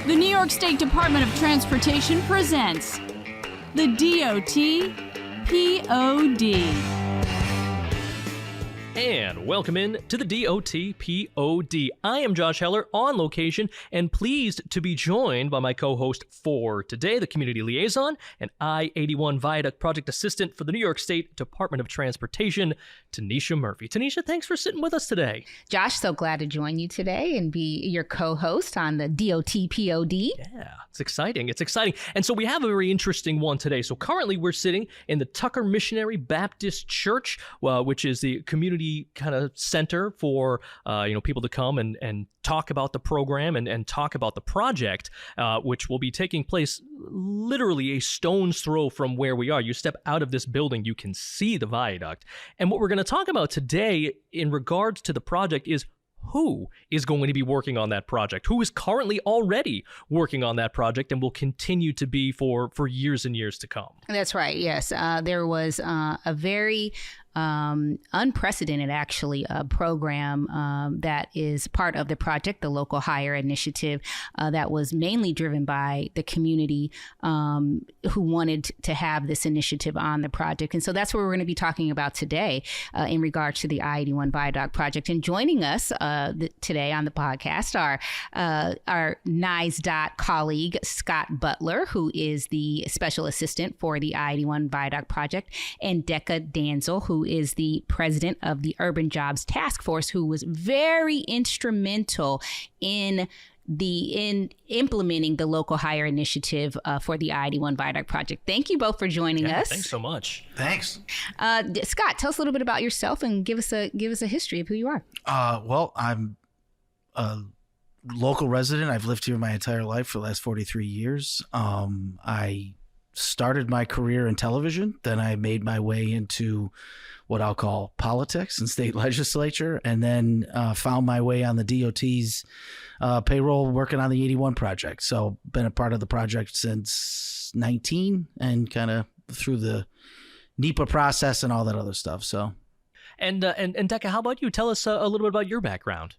The New York State Department of Transportation presents the DOT POD. And welcome in to the DOT POD. I am Josh Heller on location and pleased to be joined by my co-host for today, the Community Liaison and I-81 Viaduct Project Assistant for the New York State Department of Transportation, TeNesha Murphy. TeNesha, thanks for sitting with us today. Josh, so glad to join you today and be your co-host on the DOT POD. Yeah, it's exciting. It's exciting. And so we have a very interesting one today. So currently we're sitting in the Tucker Missionary Baptist Church, which is the community kind of center for people to come and talk about the program and talk about the project, which will be taking place literally a stone's throw from where we are. You step out of this building, you can see the viaduct. And what we're going to talk about today in regards to the project is who is going to be working on that project, who is currently already working on that project and will continue to be for years and years to come. That's right. Yes. There was a very unprecedented, actually, program that is part of the project, the Local Hire Initiative, that was mainly driven by the community who wanted to have this initiative on the project. And so that's what we're going to be talking about today in regards to the I-81 Viaduct Project. And joining us today on the podcast are our NYSDOT colleague, Scott Butler, who is the Special Assistant for the I-81 Viaduct Project, and Deka Dancil, who is the president of the Urban Jobs Task Force, who was very instrumental in implementing the Local Hire Initiative for the I-81 Viaduct Project. Thank you both for joining us. Thanks so much. Thanks. Scott, tell us a little bit about yourself and give us a history of who you are. Well, I'm a local resident. I've lived here my entire life for the last 43 years. I started my career in television. Then I made my way into what I'll call politics and state legislature, and then found my way on the DOT's payroll working on the 81 project. So been a part of the project since 19 and kind of through the NEPA process and all that other stuff. So, and Deka, how about you? Tell us a little bit about your background.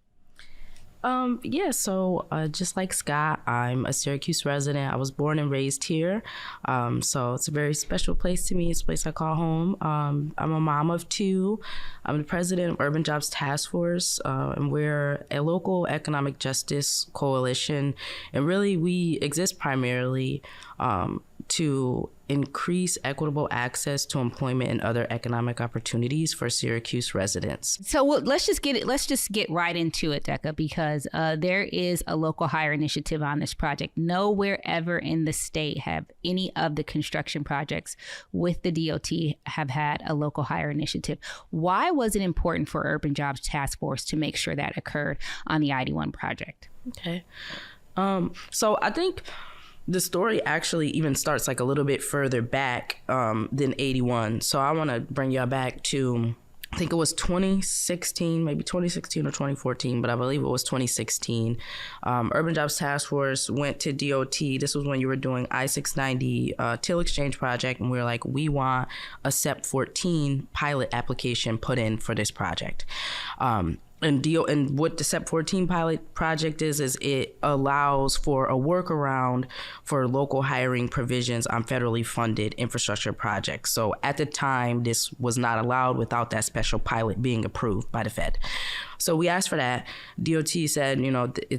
So just like Scott, I'm a Syracuse resident. I was born and raised here. So it's a very special place to me. It's a place I call home. I'm a mom of two. I'm the president of Urban Jobs Task Force, and we're a local economic justice coalition. And really, we exist primarily to increase equitable access to employment and other economic opportunities for Syracuse residents. So let's just get right into it, Deka, because there is a local hire initiative on this project. Nowhere ever in the state have any of the construction projects with the DOT have had a local hire initiative. Why was it important for Urban Jobs Task Force to make sure that occurred on the I-81 project? Okay. So I think the story actually even starts like a little bit further back than 81. So I want to bring y'all back to, I think it was 2016, maybe 2016 or 2014, but I believe it was 2016. Urban Jobs Task Force went to DOT. This was when you were doing I-690 Till Exchange project, and we were like, we want a SEP 14 pilot application put in for this project. And what the SEP 14 pilot project is it allows for a workaround for local hiring provisions on federally funded infrastructure projects. So at the time, this was not allowed without that special pilot being approved by the Fed. So we asked for that. DOT said,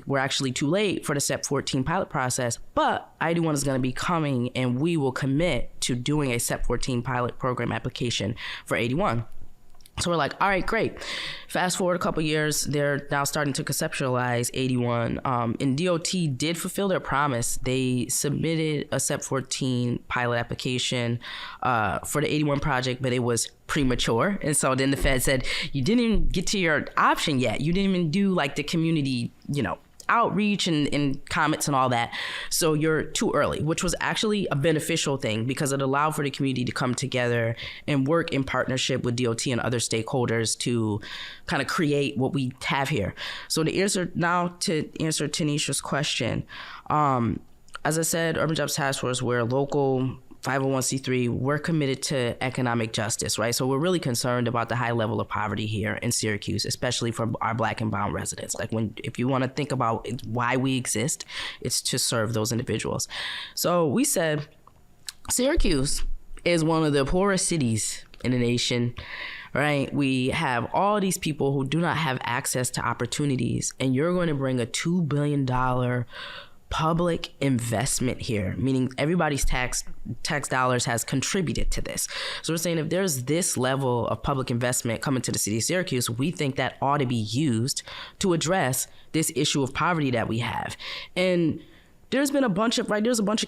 we're actually too late for the SEP 14 pilot process, but I-81 is going to be coming and we will commit to doing a SEP 14 pilot program application for 81. So we're like, all right, great. Fast forward a couple years, they're now starting to conceptualize 81. And DOT did fulfill their promise. They submitted a SEP 14 pilot application for the 81 project, but it was premature. And so then the Fed said, you didn't even get to your option yet. You didn't even do like the community, outreach and comments and all that. So you're too early, which was actually a beneficial thing because it allowed for the community to come together and work in partnership with DOT and other stakeholders to kind of create what we have here. So to answer TeNesha's question, as I said, Urban Jobs Task Force, we're a local 501c3, we're committed to economic justice, right? So we're really concerned about the high level of poverty here in Syracuse, especially for our Black and brown residents. Like if you want to think about why we exist, it's to serve those individuals. So we said, Syracuse is one of the poorest cities in the nation, right? We have all these people who do not have access to opportunities, and you're going to bring a $2 billion public investment here, meaning everybody's tax dollars has contributed to this. So we're saying if there's this level of public investment coming to the city of Syracuse, we think that ought to be used to address this issue of poverty that we have. And there's a bunch of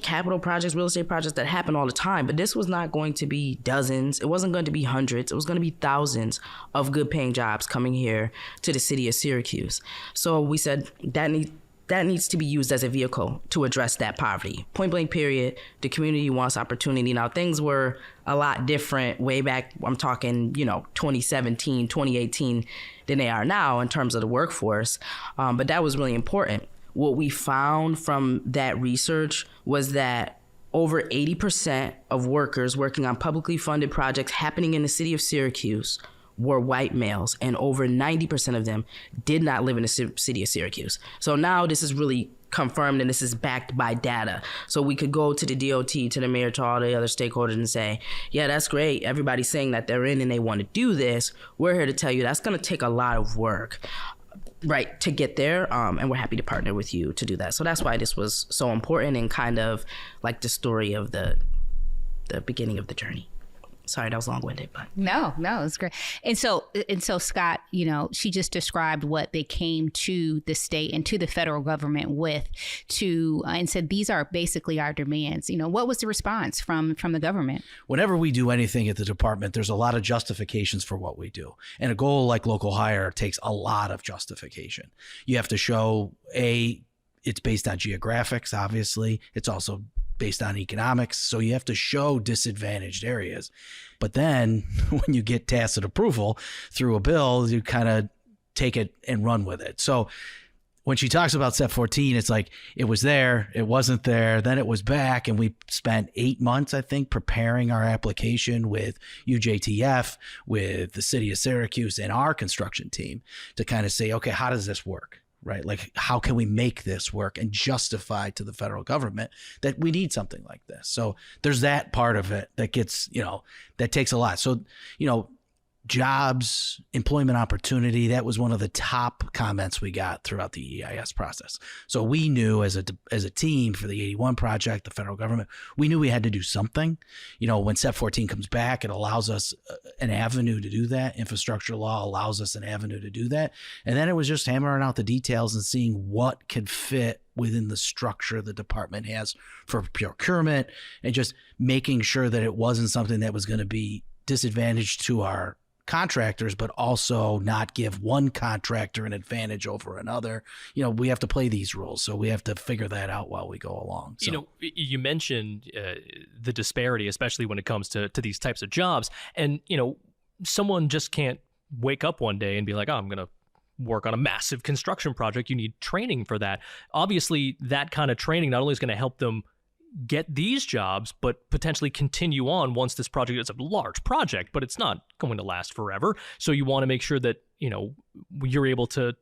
capital projects, real estate projects that happen all the time, but this was not going to be dozens. It wasn't going to be hundreds. It was going to be thousands of good paying jobs coming here to the city of Syracuse. So we said that needs to be used as a vehicle to address that poverty. Point blank period. The community wants opportunity. Now, things were a lot different way back, I'm talking, 2017, 2018 than they are now in terms of the workforce. But that was really important. What we found from that research was that over 80% of workers working on publicly funded projects happening in the city of Syracuse were white males, and over 90% of them did not live in the city of Syracuse. So now this is really confirmed, and this is backed by data. So we could go to the DOT, to the mayor, to all the other stakeholders and say, yeah, that's great. Everybody's saying that they're in and they want to do this. We're here to tell you that's going to take a lot of work, right, to get there, and we're happy to partner with you to do that. So that's why this was so important and kind of like the story of the beginning of the journey. Sorry, that was long-winded, but no, it's great. And so Scott, she just described what they came to the state and to the federal government with, and said these are basically our demands. What was the response from the government? Whenever we do anything at the department, there's a lot of justifications for what we do, and a goal like local hire takes a lot of justification. You have to show it's based on geographics. Obviously, it's also based on economics. So you have to show disadvantaged areas. But then when you get tacit approval through a bill, you kind of take it and run with it. So when she talks about Step 14, it's like it was there, it wasn't there, then it was back. And we spent 8 months, I think, preparing our application with UJTF, with the city of Syracuse and our construction team to kind of say, okay, how does this work? Right? Like, how can we make this work and justify to the federal government that we need something like this? So there's that part of it that gets, that takes a lot. So, jobs, employment opportunity, that was one of the top comments we got throughout the EIS process. So we knew as a team for the 81 project, the federal government, we knew we had to do something. When Step 14 comes back, it allows us an avenue to do that. Infrastructure law allows us an avenue to do that. And then it was just hammering out the details and seeing what could fit within the structure the department has for procurement, and just making sure that it wasn't something that was going to be disadvantaged to our contractors, but also not give one contractor an advantage over another. We have to play these rules, so we have to figure that out while we go along. So. You mentioned the disparity, especially when it comes to these types of jobs, and someone just can't wake up one day and be like, oh, I'm gonna work on a massive construction project. You need training for that. Obviously, that kind of training not only is going to help them get these jobs, but potentially continue on once this project is a large project, but it's not going to last forever. So you want to make sure that, you're able to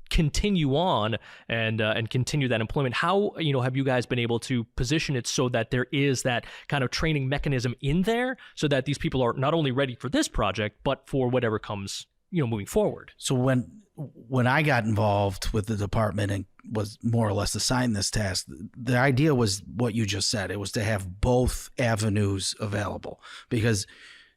continue on and continue that employment. How, have you guys been able to position it so that there is that kind of training mechanism in there so that these people are not only ready for this project, but for whatever comes, moving forward? So when I got involved with the department and was more or less assigned this task, the idea was what you just said. It was to have both avenues available because,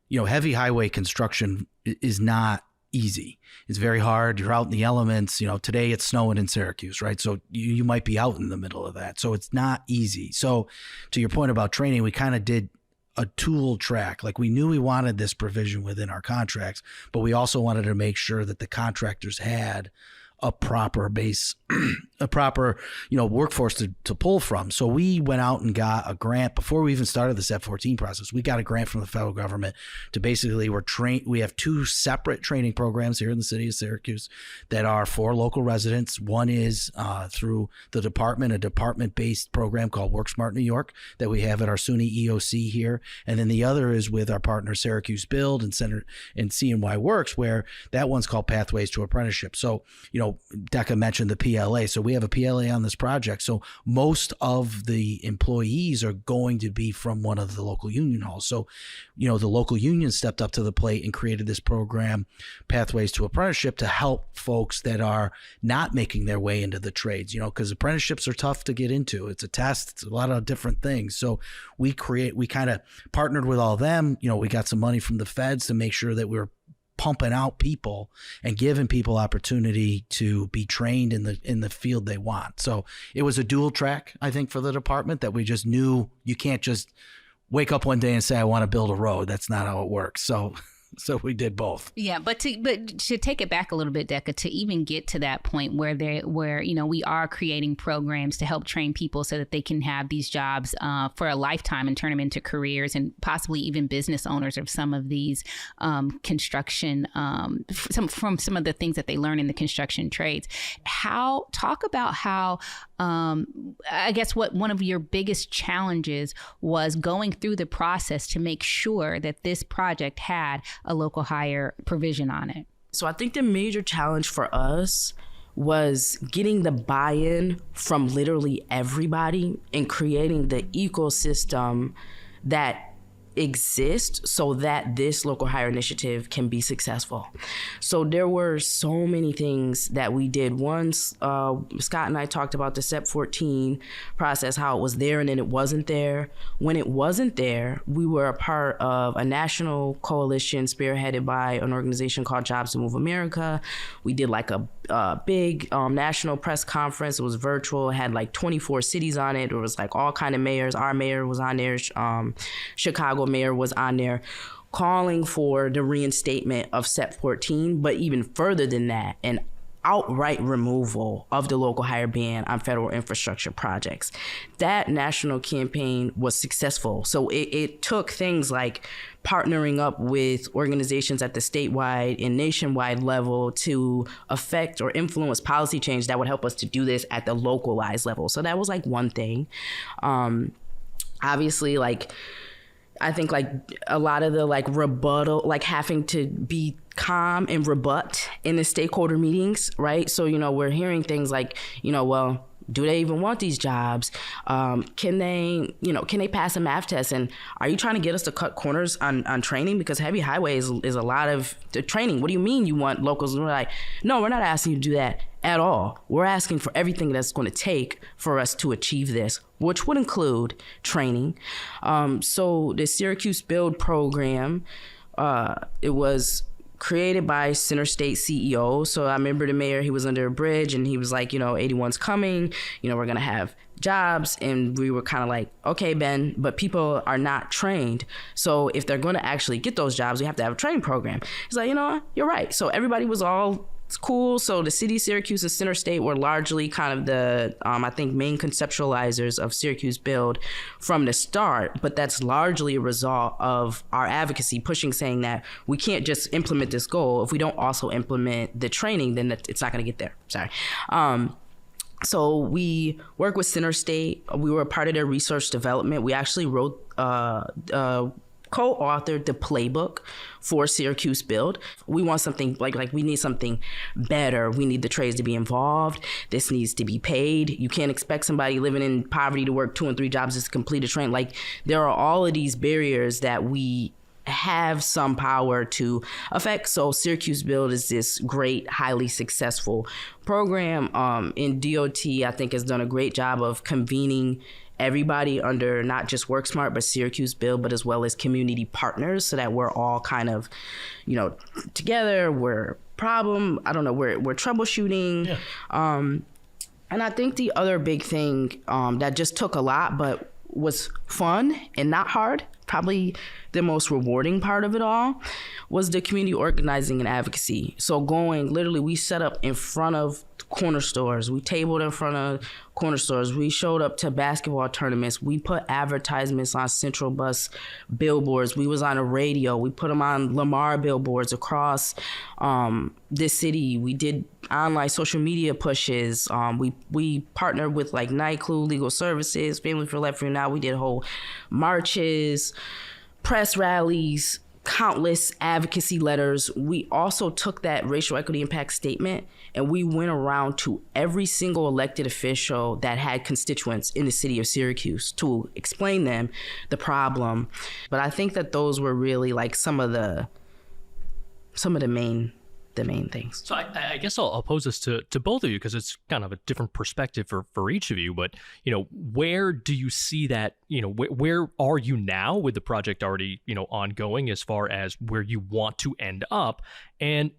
heavy highway construction is not easy. It's very hard. You're out in the elements. Today it's snowing in Syracuse, right? So you might be out in the middle of that. So it's not easy. So to your point about training, we kind of did a tool track. Like, we knew we wanted this provision within our contracts, but we also wanted to make sure that the contractors had a proper base a proper, workforce to pull from. So we went out and got a grant before we even started the SEP 14 process. We got a grant from the federal government to basically we have 2 separate training programs here in the city of Syracuse that are for local residents. One is through the department, a department-based program called Work Smart New York that we have at our SUNY EOC here. And then the other is with our partner Syracuse Build and Center and CNY Works, where that one's called Pathways to Apprenticeship. So, Deka mentioned the PLA. So we have a PLA on this project. So most of the employees are going to be from one of the local union halls. So, the local union stepped up to the plate and created this program, Pathways to Apprenticeship, to help folks that are not making their way into the trades, because apprenticeships are tough to get into. It's a test. It's a lot of different things. So we kind of partnered with all of them. We got some money from the feds to make sure that we're pumping out people and giving people opportunity to be trained in the field they want. So it was a dual track, I think, for the department, that we just knew you can't just wake up one day and say, I want to build a road. That's not how it works. So we did both. Yeah, but to take it back a little bit, Deka, to even get to that point where we are creating programs to help train people so that they can have these jobs for a lifetime and turn them into careers, and possibly even business owners of some of these construction, from some of the things that they learn in the construction trades. Talk about how I guess what one of your biggest challenges was going through the process to make sure that this project had a local hire provision on it. So I think the major challenge for us was getting the buy-in from literally everybody and creating the ecosystem that exist so that this local hire initiative can be successful. So there were so many things that we did. Once Scott and I talked about the SEP 14 process, how it was there and then it wasn't there. When it wasn't there, we were a part of a national coalition spearheaded by an organization called Jobs to Move America. We did like a big national press conference. It was virtual. It had like 24 cities on it. There was like all kind of mayors. Our mayor was on there. Chicago mayor was on there, calling for the reinstatement of SEP 14, but even further than that, an outright removal of the local hire ban on federal infrastructure projects. That national campaign was successful. So it took things like partnering up with organizations at the statewide and nationwide level to affect or influence policy change that would help us to do this at the localized level. So that was like one thing. Obviously, like, I think like a lot of the like rebuttal, like having to be calm and rebut in the stakeholder meetings, right? So, we're hearing things like, well, do they even want these jobs? Can they pass a math test? And are you trying to get us to cut corners on training? Because heavy highway is a lot of the training. What do you mean you want locals? And we're like, no, we're not asking you to do that at all. We're asking for everything that's going to take for us to achieve this, which would include training. So the Syracuse Build program, it was created by Center State CEO. So I remember the mayor, he was under a bridge and he was like, 81's coming, we're going to have jobs. And we were kind of like, okay, Ben, but people are not trained. So if they're going to actually get those jobs, we have to have a training program. He's like, you're right. So everybody was all cool. So the city of Syracuse and Center State were largely kind of the, I think, main conceptualizers of Syracuse Build from the start. But that's largely a result of our advocacy pushing, saying that we can't just implement this goal. If we don't also implement the training, then it's not going to get there. Sorry. So we work with Center State. We were a part of their research development. We actually wrote co-authored the playbook for Syracuse Build. We want something like we need something better. We need the trades to be involved. This needs to be paid. You can't expect somebody living in poverty to work 2 and 3 jobs just to complete a train. Like, there are all of these barriers that we have some power to affect. So Syracuse Build is this great, highly successful program. In DOT, I think has done a great job of convening everybody under not just Work Smart, but Syracuse Build, but as well as community partners, so that we're all kind of, together. We're we're troubleshooting. Yeah. And I think the other big thing that just took a lot, but was fun and not hard, probably the most rewarding part of it all was the community organizing and advocacy. So literally, we set up in front of corner stores. We tabled in front of corner stores. We showed up to basketball tournaments. We put advertisements on Central Bus billboards. We was on a radio. We put them on Lamar billboards across the city. We did online social media pushes. We partnered with like NYCLU, Legal Services, Family for Life. Now we did whole marches, press rallies, countless advocacy letters. We also took that racial equity impact statement and we went around to every single elected official that had constituents in the city of Syracuse to explain them the problem. But I think that those were really like some of the main things. So I guess I'll pose this to both of you because it's kind of a different perspective for each of you. But, where do you see that, where are you now with the project already, ongoing as far as where you want to end up? And,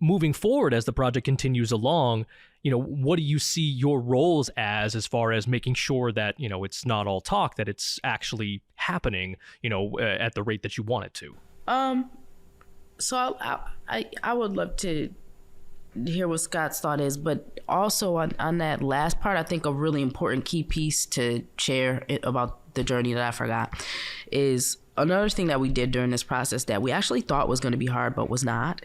moving forward as the project continues along, what do you see your roles as far as making sure that, it's not all talk, that it's actually happening, at the rate that you want it to? So I would love to hear what Scott's thought is, but also on that last part, I think a really important key piece to share about the journey that I forgot is another thing that we did during this process that we actually thought was going to be hard, but was not.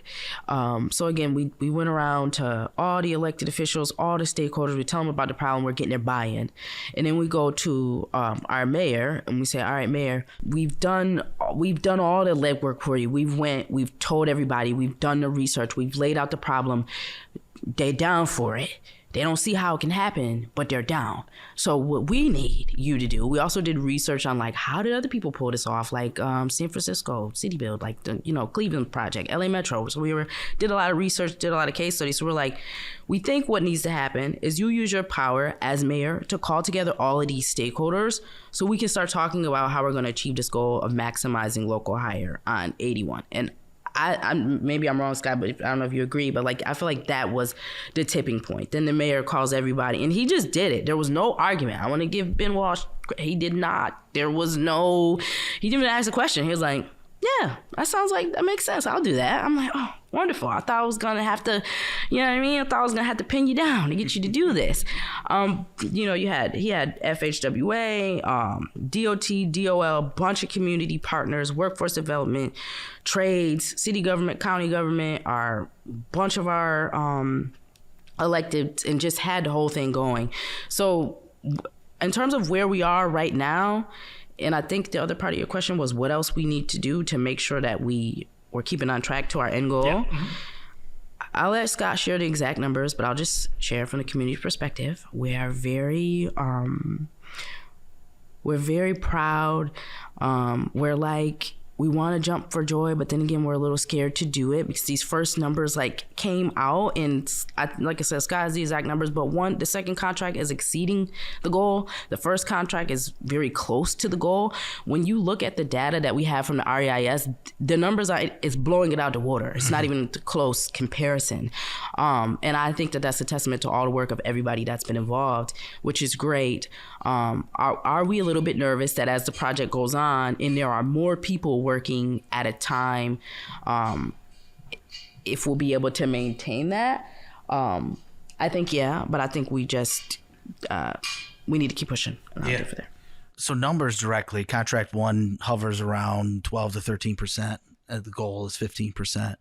So again, we went around to all the elected officials, all the stakeholders. We tell them about the problem. We're getting their buy-in. And then we go to our mayor and we say, all right, mayor, we've done all the legwork for you. We've told everybody, we've done the research. We've laid out the problem. They're down for it. They don't see how it can happen, but they're down. So what we need you to do, we also did research on like, how did other people pull this off? Like San Francisco, City Build, like the, Cleveland Project, LA Metro. So did a lot of research, did a lot of case studies. So we're like, we think what needs to happen is you use your power as mayor to call together all of these stakeholders so we can start talking about how we're going to achieve this goal of maximizing local hire on 81. And I maybe I'm wrong, Scott, but I don't know if you agree, but like I feel like that was the tipping point. Then the mayor calls everybody, and he just did it. There was no argument. I want to give Ben Walsh, he did not. He didn't even ask a question. He was like, yeah, that makes sense. I'll do that. I'm like, oh, wonderful. I thought I was going to have to, you know what I mean? I thought I was going to have to pin you down to get you to do this. He had FHWA, DOT, DOL, bunch of community partners, workforce development, trades, city government, county government, bunch of our electeds, and just had the whole thing going. So in terms of where we are right now, and I think the other part of your question was what else we need to do to make sure that we're keeping on track to our end goal. Yeah. Mm-hmm. I'll let Scott share the exact numbers, but I'll just share from the community perspective. We are very proud. We want to jump for joy, but then again, we're a little scared to do it because these first numbers came out, and like I said, Scott has the exact numbers, but the second contract is exceeding the goal. The first contract is very close to the goal. When you look at the data that we have from the REIS, the numbers it's blowing it out the water. It's not even a close comparison. And I think that that's a testament to all the work of everybody that's been involved, which is great. Are we a little bit nervous that as the project goes on and there are more people working at a time, if we'll be able to maintain that? I think, yeah, but I think we just, we need to keep pushing. Yeah. For there. So numbers directly, contract one hovers around 12 to 13%. The goal is 15%.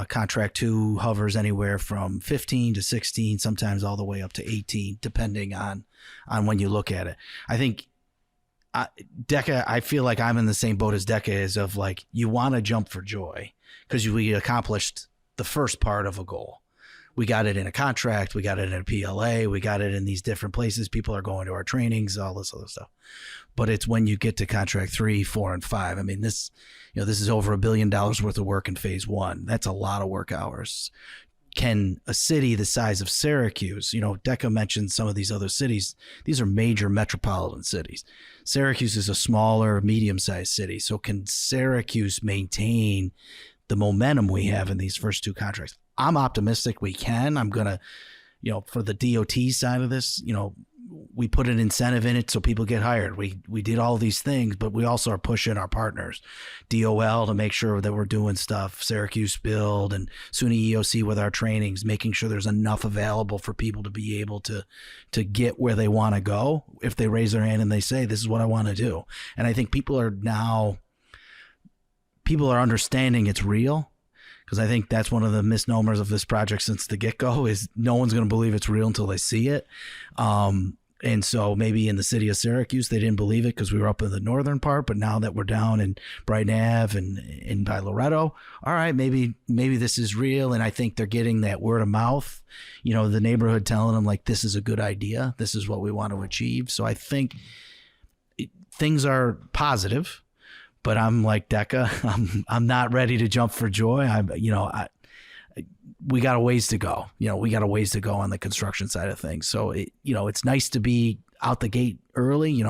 Contract two hovers anywhere from 15 to 16, sometimes all the way up to 18, depending on when you look at it. I think Deka, I feel like I'm in the same boat as Deka is of you want to jump for joy because we accomplished the first part of a goal. We got it in a contract. We got it in a PLA. We got it in these different places. People are going to our trainings, all this other stuff. But it's when you get to contract 3, 4, and 5. I mean, this is over $1 billion worth of work in phase one. That's a lot of work hours. Can a city the size of Syracuse, Deka mentioned some of these other cities. These are major metropolitan cities. Syracuse is a smaller, medium-sized city. So can Syracuse maintain the momentum we have in these first two contracts? I'm optimistic we can. I'm going to, for the DOT side of this, we put an incentive in it so people get hired. We did all these things, but we also are pushing our partners, DOL, to make sure that we're doing stuff, Syracuse Build, and SUNY EOC with our trainings, making sure there's enough available for people to be able to get where they want to go if they raise their hand and they say, this is what I want to do. And I think people are understanding it's real, because I think that's one of the misnomers of this project since the get-go is no one's going to believe it's real until they see it. And so maybe in the city of Syracuse, they didn't believe it because we were up in the northern part. But now that we're down in Brighton Ave and by Loretto, all right, maybe this is real. And I think they're getting that word of mouth, the neighborhood telling them, like, this is a good idea. This is what we want to achieve. So I think things are positive, but I'm like Deka. I'm not ready to jump for joy. We got a ways to go. We got a ways to go on the construction side of things. So it's nice to be out the gate early.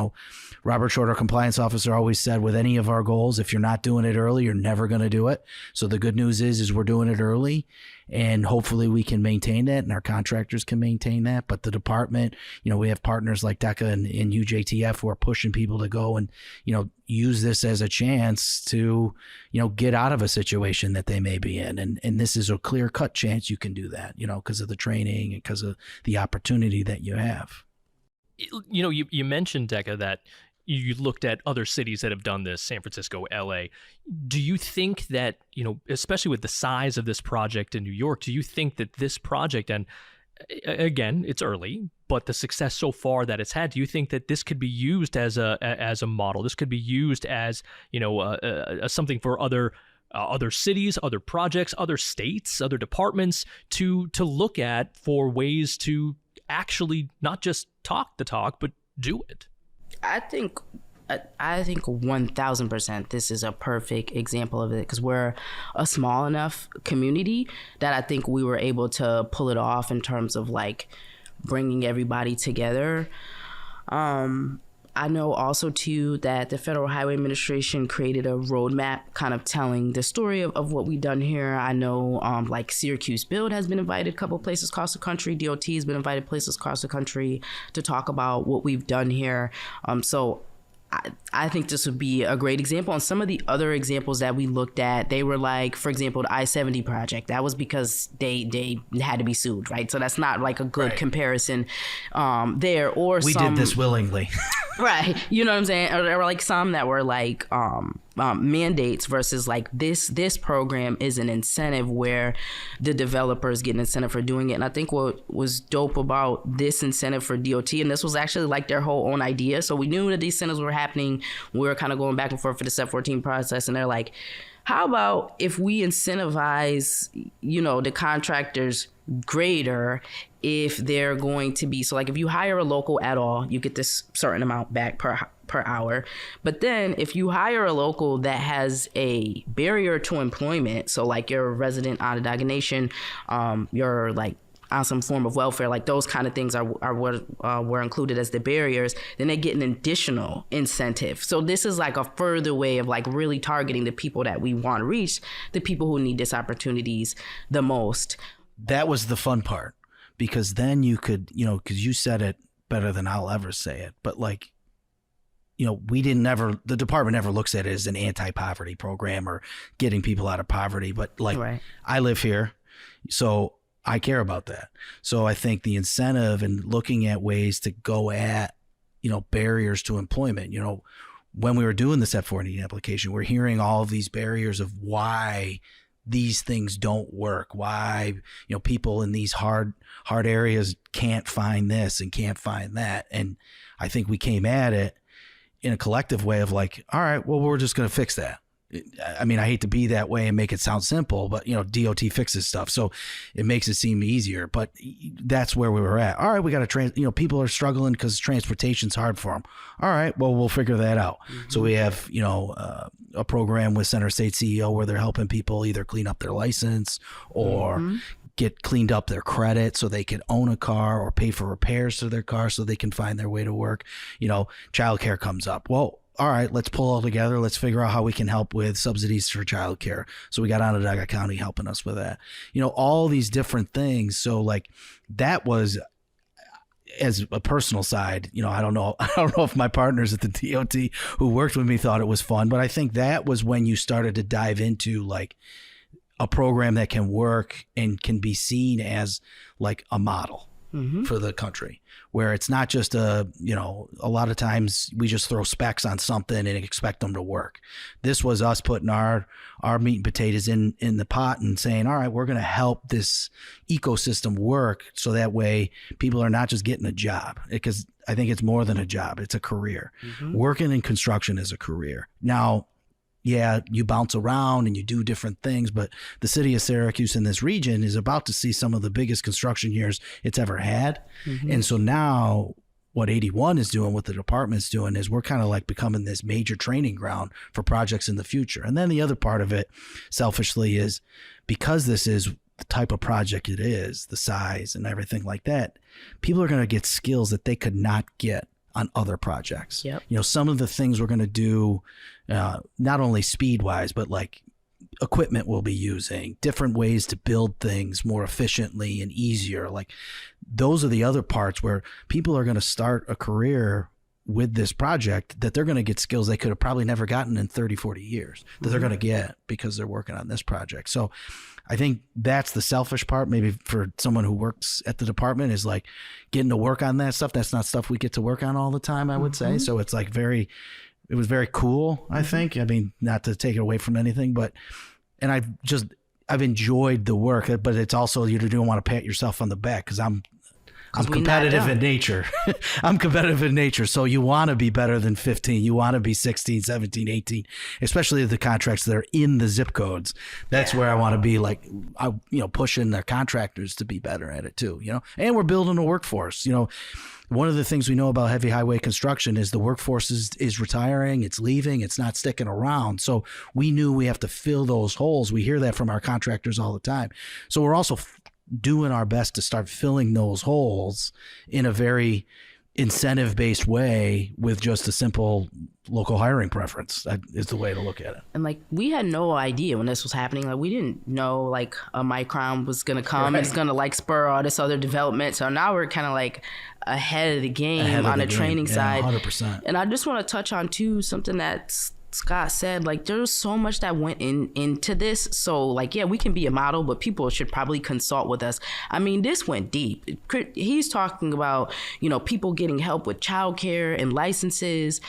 Robert Short, our compliance officer, always said with any of our goals, if you're not doing it early, you're never going to do it. So the good news is we're doing it early, and hopefully we can maintain that and our contractors can maintain that. But the department, we have partners like Deka and UJTF who are pushing people to go and, use this as a chance to, get out of a situation that they may be in. And this is a clear cut chance you can do that, because of the training and because of the opportunity that you have. You mentioned, Deka, that you looked at other cities that have done this, San Francisco, LA. Do you think that, especially with the size of this project in New York, do you think that this project, and again, it's early, but the success so far that it's had, do you think that this could be used as a model? This could be used as, something for other cities, other projects, other states, other departments to look at for ways to actually not just talk the talk, but do it? I think 1000% this is a perfect example of it, because we're a small enough community that I think we were able to pull it off in terms of like bringing everybody together. I know also too that the Federal Highway Administration created a roadmap kind of telling the story of what we've done here. I know like Syracuse Build has been invited a couple places across the country. DOT has been invited places across the country to talk about what we've done here. So I think this would be a great example. And some of the other examples that we looked at, they were like, for example, the I-70 project. That was because they had to be sued, right? So that's not like a good comparison there. Or we did this willingly. Right. You know what I'm saying? Or there were like some that were like mandates versus like this program is an incentive where the developers get an incentive for doing it. And I think what was dope about this incentive for DOT, and this was actually like their whole own idea. So we knew that these incentives were happening. We were kind of going back and forth for the Step 14 process. And they're like, how about if we incentivize, the contractors greater if they're going to be, so like if you hire a local at all, you get this certain amount back per hour. But then if you hire a local that has a barrier to employment, so like you're a resident Onondaga Nation, you're like on some form of welfare, like those kind of things are what were included as the barriers, then they get an additional incentive. So this is like a further way of like really targeting the people that we want to reach, the people who need these opportunities the most. That was the fun part, because then you could, because you said it better than I'll ever say it, but like, the department never looks at it as an anti-poverty program or getting people out of poverty, but like I live here, so I care about that. So I think the incentive and looking at ways to go at, barriers to employment, when we were doing the Step 14 application, we're hearing all of these barriers of why these things don't work, why, people in these hard areas can't find this and can't find that. And I think we came at it in a collective way of like, all right, well, we're just going to fix that. I mean, I hate to be that way and make it sound simple, but DOT fixes stuff, so it makes it seem easier. But that's where we were at. All right, we got to people are struggling because transportation's hard for them. All right, well, we'll figure that out. Mm-hmm. So we have a program with Center State CEO where they're helping people either clean up their license or get cleaned up their credit so they can own a car or pay for repairs to their car so they can find their way to work. Childcare comes up. Well, all right, let's pull all together. Let's figure out how we can help with subsidies for childcare. So we got Onondaga County helping us with that. All these different things. So like that was, as a personal side, I don't know if my partners at the DOT who worked with me thought it was fun, but I think that was when you started to dive into like a program that can work and can be seen as like a model for the country, where it's not just a lot of times we just throw specs on something and expect them to work. This was us putting our meat and potatoes in the pot and saying, all right, we're going to help this ecosystem work so that way people are not just getting a job, because I think it's more than a job. It's a career. Working in construction is a career. Now, yeah, you bounce around and you do different things, but the city of Syracuse in this region is about to see some of the biggest construction years it's ever had. And so now what 81 is doing, what the department's doing, is we're kind of like becoming this major training ground for projects in the future. And then the other part of it, selfishly, is because this is the type of project it is, the size and everything like that, people are going to get skills that they could not get on other projects. Some of the things we're going to do, not only speed wise, but like equipment we'll be using, different ways to build things more efficiently and easier. Like those are the other parts where people are going to start a career with this project that they're going to get skills they could have probably never gotten in 30, 40 years that they're going to get because they're working on this project. So I think that's the selfish part, maybe for someone who works at the department, is like getting to work on that stuff. That's not stuff we get to work on all the time, I would say. So it's like it was very cool, I think. I mean, not to take it away from anything, and I've enjoyed the work, but it's also, you don't want to pat yourself on the back, because I'm competitive in nature. I'm competitive in nature. So you want to be better than 15. You want to be 16, 17, 18, especially the contracts that are in the zip codes. That's where I want to be, like, pushing the contractors to be better at it too, and we're building a workforce. One of the things we know about heavy highway construction is the workforce is retiring, it's leaving, it's not sticking around. So we knew we have to fill those holes. We hear that from our contractors all the time. So we're also doing our best to start filling those holes in a very incentive-based way with just a simple local hiring preference. That is the way to look at it. And like, we had no idea when this was happening. Like, we didn't know like a Micron was going to come and it's going to like spur all this other development. So now we're kind of like ahead of the game on the training side. 100%. And I just want to touch on too, something that's Scott said, like, there's so much that went into this. So like, yeah, we can be a model, but people should probably consult with us. I mean, this went deep. He's talking about, people getting help with childcare and licenses.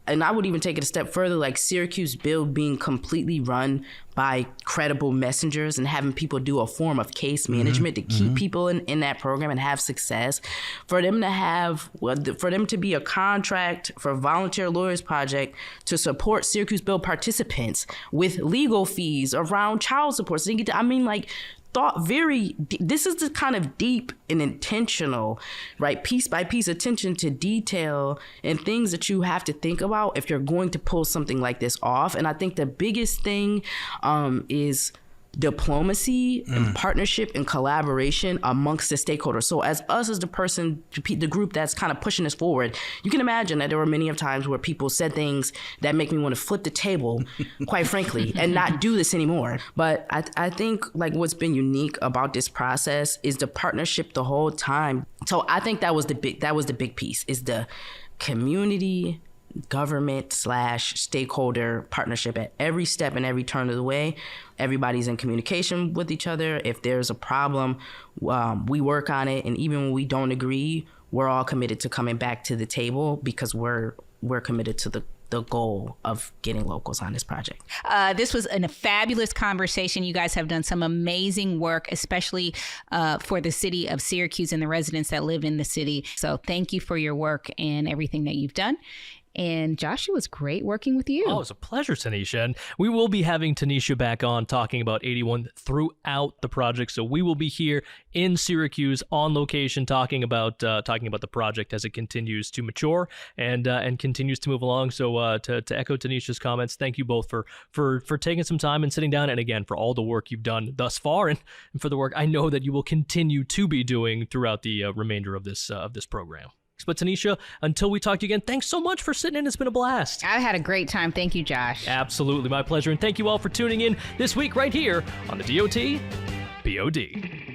And I would even take it a step further, like Syracuse Build being completely run by credible messengers and having people do a form of case management to keep people in that program and have success. For them to be a contract for Volunteer Lawyers Project to support Syracuse Build participants with legal fees around child support. So this is the kind of deep and intentional, right, piece by piece attention to detail and things that you have to think about if you're going to pull something like this off. And I think the biggest thing is diplomacy and partnership and collaboration amongst the stakeholders. So as the group that's kind of pushing this forward, you can imagine that there were many of times where people said things that make me want to flip the table, quite frankly, and not do this anymore. But I think like what's been unique about this process is the partnership the whole time. So I think that was the big piece, is the community government / stakeholder partnership at every step and every turn of the way. Everybody's in communication with each other. If there's a problem, we work on it. And even when we don't agree, we're all committed to coming back to the table because we're committed to the goal of getting locals on this project. This was a fabulous conversation. You guys have done some amazing work, especially for the city of Syracuse and the residents that live in the city. So thank you for your work and everything that you've done. And Josh, it was great working with you. Oh, it was a pleasure, TeNesha. And we will be having TeNesha back on talking about 81 throughout the project. So we will be here in Syracuse on location talking about the project as it continues to mature and continues to move along. So to echo TeNesha's comments, thank you both for taking some time and sitting down, and again for all the work you've done thus far and for the work I know that you will continue to be doing throughout the remainder of this program. But TeNesha, until we talk to you again, thanks so much for sitting in. It's been a blast. I had a great time. Thank you, Josh. Absolutely. My pleasure. And thank you all for tuning in this week right here on the DOT POD.